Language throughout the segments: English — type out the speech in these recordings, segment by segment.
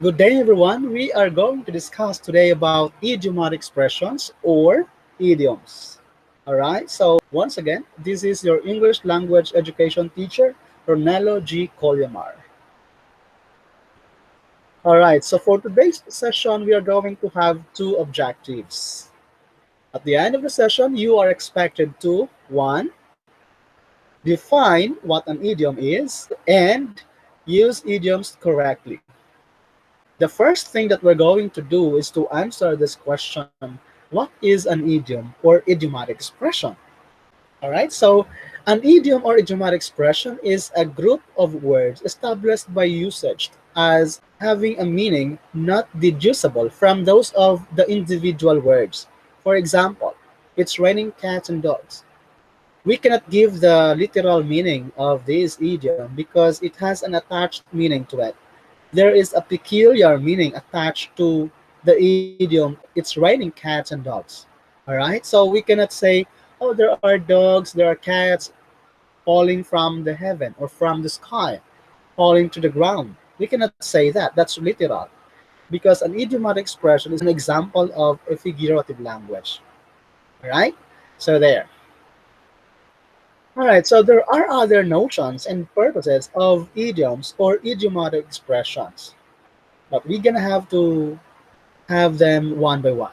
Good day, everyone. We are going to discuss today about idiomatic expressions or idioms. All right. So once again, this is your English language education teacher, Ronello G. Colyamar. All right. So for today's session, we are going to have two objectives. At the end of the session, you are expected to one, define what an idiom is, and use idioms correctly. The first thing that we're going to do is to answer this question, what is an idiom or idiomatic expression? All right, so an idiom or idiomatic expression is a group of words established by usage as having a meaning not deducible from those of the individual words. For example, it's raining cats and dogs. We cannot give the literal meaning of this idiom because it has an attached meaning to it. There is a peculiar meaning attached to the idiom, it's raining cats and dogs. All right, so we cannot say, oh, there are dogs, there are cats falling from the heaven or from the sky, falling to the ground. We cannot say that. That's literal because an idiomatic expression is an example of a figurative language. All right, so there. All right, so there are other notions and purposes of idioms or idiomatic expressions, but we're gonna have to have them one by one.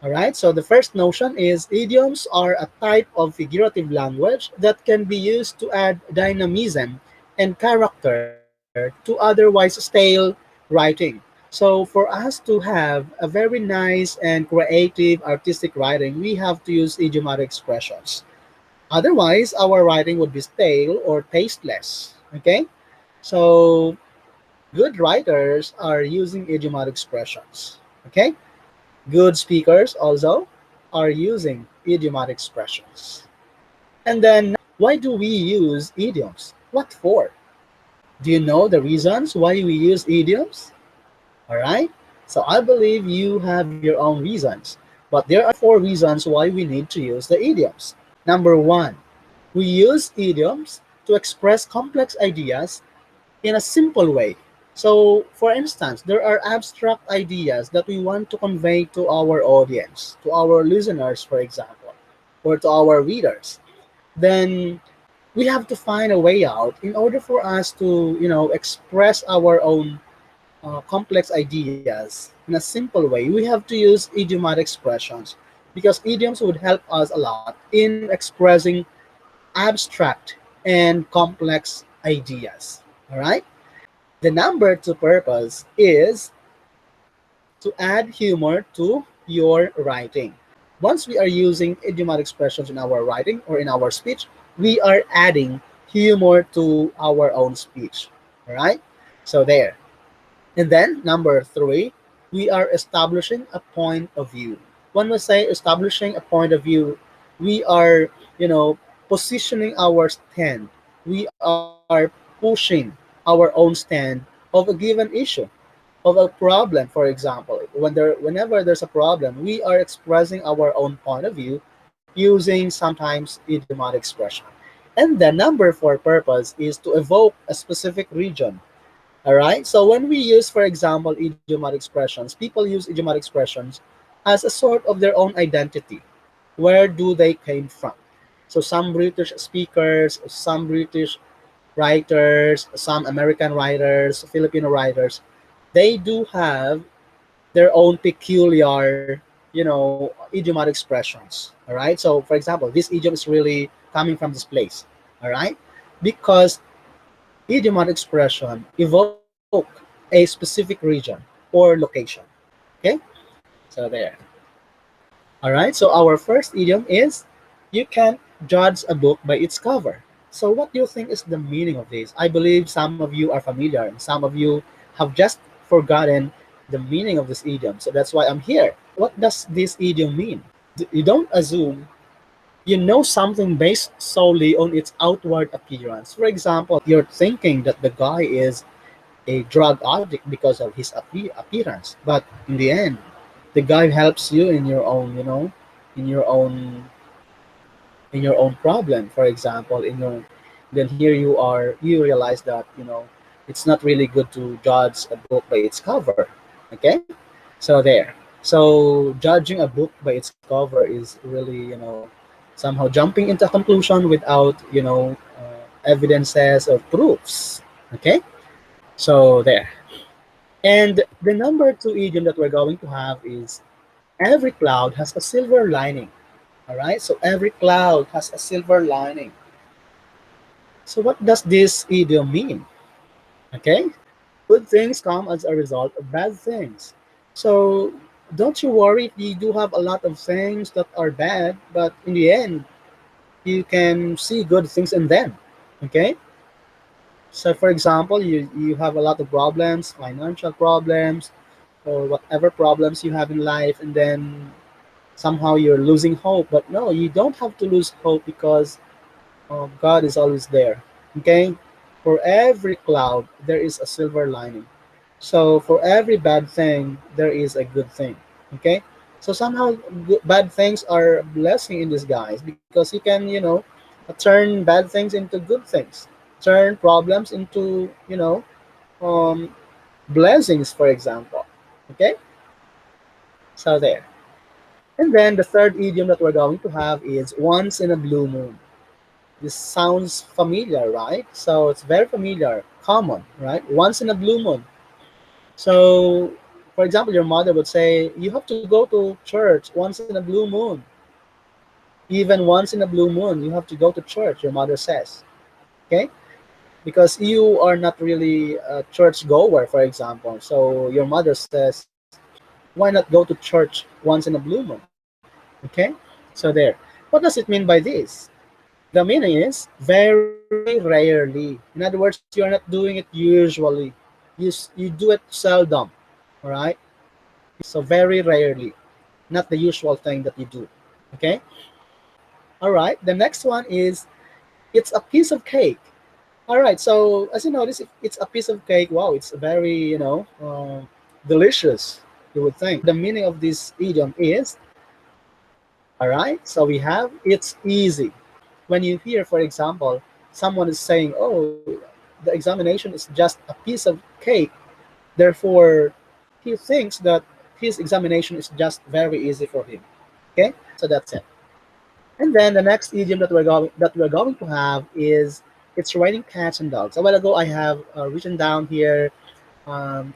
All right, so the first notion is idioms are a type of figurative language that can be used to add dynamism and character to otherwise stale writing. So for us to have a very nice and creative artistic writing, we have to use idiomatic expressions. Otherwise, our writing would be stale or tasteless. Okay, so good writers are using idiomatic expressions. Okay, good speakers also are using idiomatic expressions. And then, why do we use idioms? What for? Do you know the reasons why we use idioms? All right. So I believe you have your own reasons, but there are four reasons why we need to use the idioms. Number one, we use idioms to express complex ideas in a simple way. So, for instance, there are abstract ideas that we want to convey to our audience, to our listeners, for example, or to our readers. Then we have to find a way out in order for us to, express our own complex ideas in a simple way. We have to use idiomatic expressions because idioms would help us a lot in expressing abstract and complex ideas. All right. The number two purpose is to add humor to your writing. Once we are using idiomatic expressions in our writing or in our speech, we are adding humor to our own speech. All right. So there. And then number three, we are establishing a point of view. When we say establishing a point of view, we are, positioning our stand. We are pushing our own stand of a given issue, of a problem, for example. Whenever there's a problem, we are expressing our own point of view using sometimes idiomatic expression. And the number four purpose is to evoke a specific region. All right. So when we use, for example, idiomatic expressions, people use idiomatic expressions as a sort of their own identity. Where do they came from? So some British speakers, some British writers, some American writers, Filipino writers, they do have their own peculiar, idiomatic expressions. All right. So for example, this idiom is really coming from this place. All right. Because idiomatic expression evoke a specific region or location. Okay, so there. All right, so our first idiom is you can't judge a book by its cover. So what do you think is the meaning of this? I believe some of you are familiar and some of you have just forgotten the meaning of this idiom. So that's why I'm here. What does this idiom mean? You don't assume you know something based solely on its outward appearance. For example, you're thinking that the guy is a drug addict because of his appearance, but in the end, the guy helps you in your own, in your own in your own problem. For example, in your then here you are, you realize that It's not really good to judge a book by its cover. Okay, so there. So judging a book by its cover is really, somehow jumping into a conclusion without, evidences or proofs. Okay, so there. And the number two idiom that we're going to have is every cloud has a silver lining. All right, so every cloud has a silver lining. So what does this idiom mean? Okay, good things come as a result of bad things. So don't you worry if you do have a lot of things that are bad, but in the end, you can see good things in them. Okay? So for example, you have a lot of problems, financial problems, or whatever problems you have in life, and then somehow you're losing hope. But no, you don't have to lose hope because God is always there. Okay? For every cloud, there is a silver lining. So for every bad thing, there is a good thing. Okay? So somehow bad things are a blessing in disguise because you can, turn bad things into good things, turn problems into, blessings, for example. Okay? So there. And then the third idiom that we're going to have is once in a blue moon. This sounds familiar, right? So it's very familiar, common, right? Once in a blue moon. So, for example, your mother would say, you have to go to church once in a blue moon. Even once in a blue moon, you have to go to church, your mother says. Okay? Because you are not really a church goer, for example. So your mother says, why not go to church once in a blue moon? Okay? So there. What does it mean by this? The meaning is very rarely. In other words, you're not doing it usually. You do it seldom. All right? So very rarely. Not the usual thing that you do. Okay? All right. The next one is it's a piece of cake. All right. So as you notice, if it's a piece of cake, wow, it's very, delicious, you would think. The meaning of this idiom is, all right. So we have it's easy. When you hear, for example, someone is saying, oh, the examination is just a piece of cake, therefore he thinks that his examination is just very easy for him. Okay, so that's it. And then the next idiom that we're going to have is it's raining cats and dogs. A while ago, I have written down here um,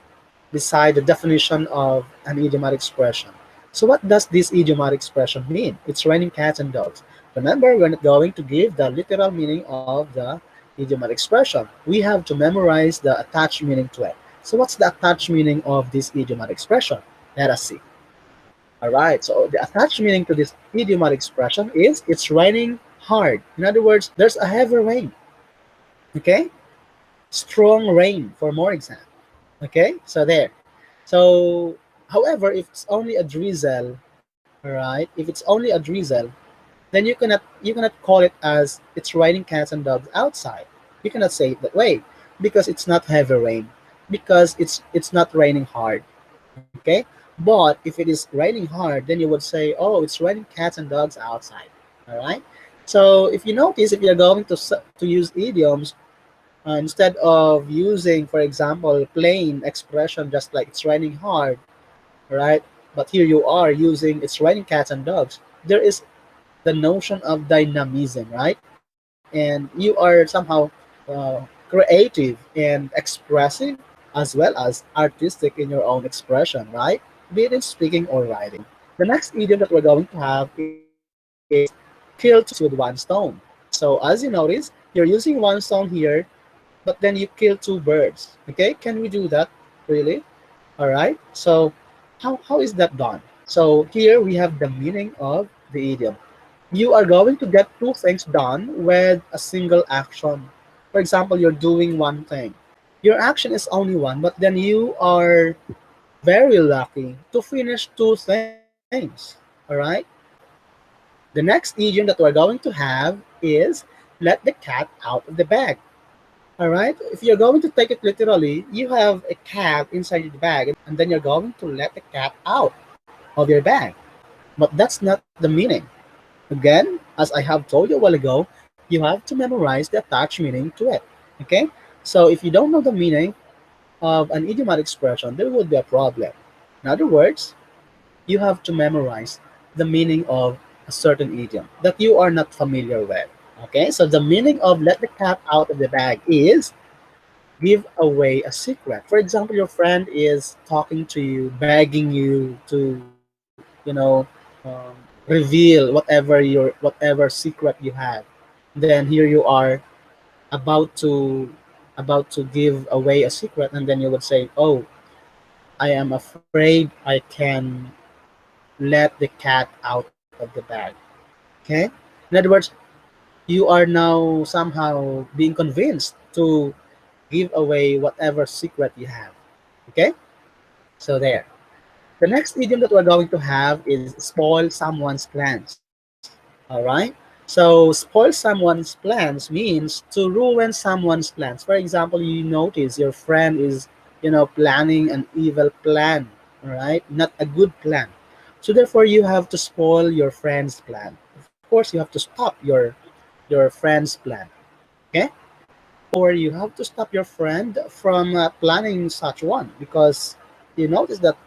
beside the definition of an idiomatic expression. So what does this idiomatic expression mean? It's raining cats and dogs. Remember, we're not going to give the literal meaning of the idiomatic expression. We have to memorize the attached meaning to it. So what's the attached meaning of this idiomatic expression? Let us see. All right, so the attached meaning to this idiomatic expression is it's raining hard. In other words, there's a heavy rain. Okay? Strong rain, for more example. Okay, so there. So, however, if it's only a drizzle, all right, if it's only a drizzle, then you cannot call it as it's raining cats and dogs outside. You cannot say it that way because it's not heavy rain, because it's not raining hard. Okay, but if it is raining hard, then you would say, oh, it's raining cats and dogs outside. All right. So if you notice, if you're going to use idioms, instead of using, for example, plain expression just like it's raining hard, right? But here you are using it's raining cats and dogs. There is the notion of dynamism, right? And you are somehow creative and expressive as well as artistic in your own expression, right? Be it in speaking or writing. The next idiom that we're going to have is kill two birds with one stone. So as you notice, you're using one stone here, but then you kill two birds. Okay, can we do that? Really? All right. So how is that done? So here we have the meaning of the idiom. You are going to get two things done with a single action. For example, you're doing one thing. Your action is only one, but then you are very lucky to finish two things. All right. The next idiom that we're going to have is let the cat out of the bag. All right. If you're going to take it literally, you have a cat inside the bag, and then you're going to let the cat out of your bag. But that's not the meaning. Again, as I have told you a while ago, you have to memorize the attached meaning to it. Okay? So if you don't know the meaning of an idiomatic expression, there would be a problem. In other words, you have to memorize the meaning of a certain idiom that you are not familiar with. Okay, so the meaning of let the cat out of the bag is give away a secret. For example, your friend is talking to you, begging you to, reveal whatever secret you have. Then here you are about to give away a secret, and then you would say, "Oh, I am afraid I can let the cat out of the bag." Okay, in other words, you are now somehow being convinced to give away whatever secret you have. Okay, so there. The next idiom that we're going to have is spoil someone's plans. All right. So spoil someone's plans means to ruin someone's plans. For example, you notice your friend is, planning an evil plan. All right, not a good plan. So therefore, you have to spoil your friend's plan. Of course, you have to stop your friend's plan. Okay, or you have to stop your friend from planning such one because you notice that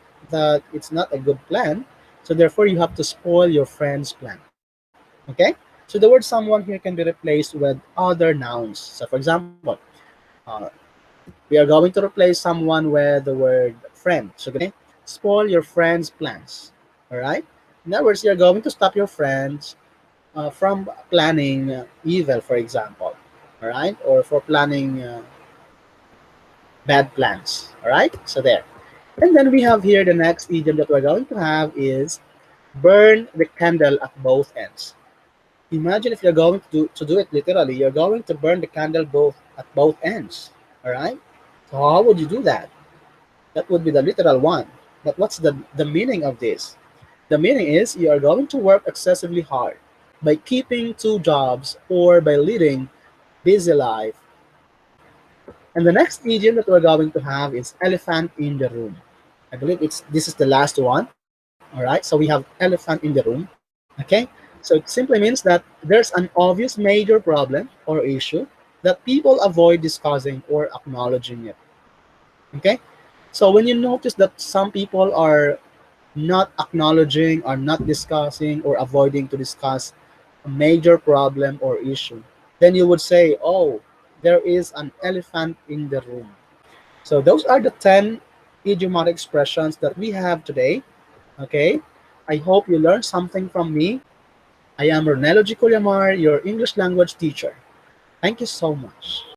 it's not a good plan. So therefore you have to spoil your friend's plan. Okay, so the word someone here can be replaced with other nouns. So for example, uh, we are going to replace someone with the word friend. So say spoil your friend's plans. All right, in other words, you're going to stop your friends from planning evil, for example. All right, or for planning bad plans. All right, so there. And then we have here the next idiom that we're going to have is burn the candle at both ends. Imagine if you're going to do it literally, you're going to burn the candle both at both ends. All right, so how would you do that? That would be the literal one. But what's the meaning of this? The meaning is you are going to work excessively hard by keeping two jobs or by leading busy life. And the next idiom that we're going to have is elephant in the room. I believe this is the last one. All right, so we have elephant in the room. Okay, so it simply means that there's an obvious major problem or issue that people avoid discussing or acknowledging it. Okay, so when you notice that some people are not acknowledging or not discussing or avoiding to discuss a major problem or issue, then you would say, oh, there is an elephant in the room. So those are the 10 idiomatic expressions that we have today. Okay, I hope you learned something from me. I am Ronelo G. Culyamar, your English language teacher. Thank you so much.